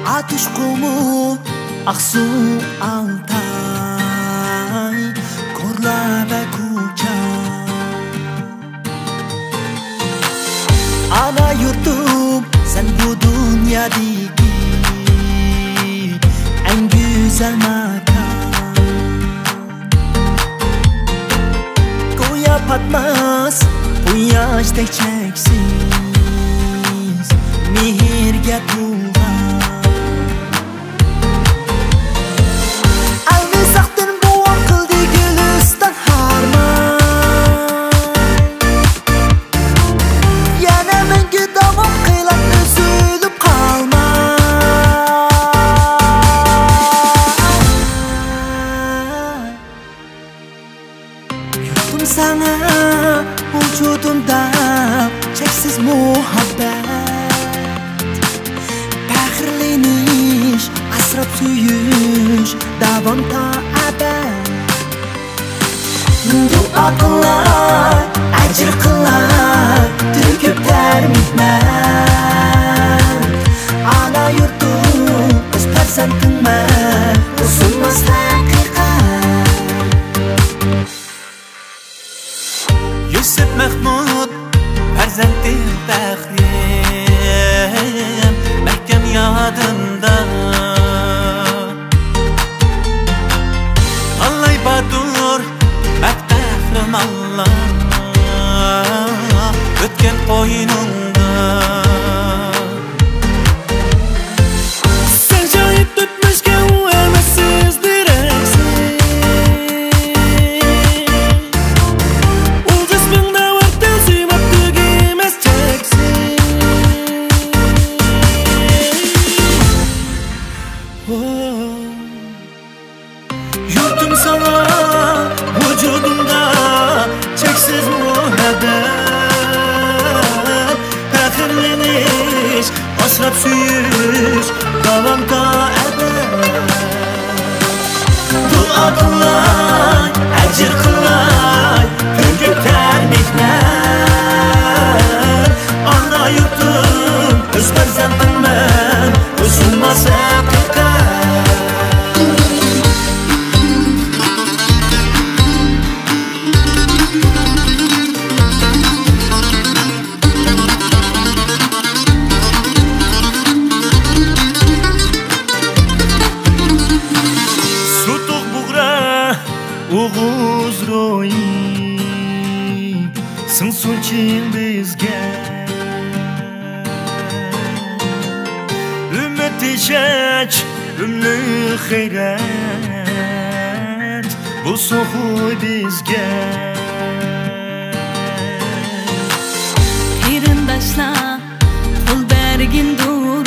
Ateş kumu aksu Altay Korla ve kuca Ana yurtum sen bu dünyadaki en güzel makan Goya patmaz bu yaşta çeksiz mihirge tuğan Sana vücudumda çeksiz muhabbet Fahrleniş, asrab suyuş Davamda abad Dua qilay, ajr qilay To'kib ter mehnat Ana yurtum, o'z farzandingman O'zimmiz haqiqat Yusuf Mahmud farzandim Bahrim mahkam yodimda Allay Batur Bahrim Allah o'tgan qo'yningda Sen joyib tutmishga u emassiz deraksiz Yurtum sana vücudumda çeksiz muhabbet Fahrleniş, asrab suyuş Davamda ebed Dua qilay, ajr qilay To'kib ter mehnat Ana yurtum, o'z farzandimman O'zimmiz haqiqat Oğuz royi Sınsulçin bizge Ümmet işeç Ümlü xeyret Bu soğuy bizge Erindaşla Kul bergin duruz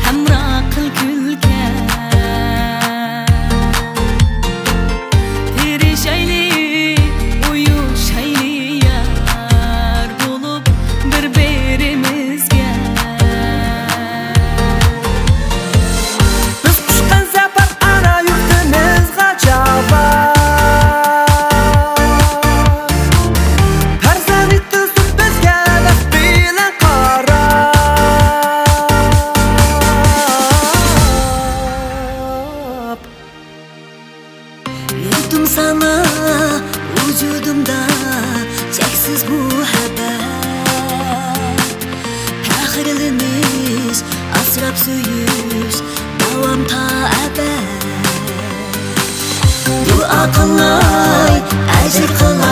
Hamra qil kulke Yurtum sana vücudumda çeksiz muhabbet Fahrleniş, asrab suyuş Davamda ebed Dua qilay, ajr qilay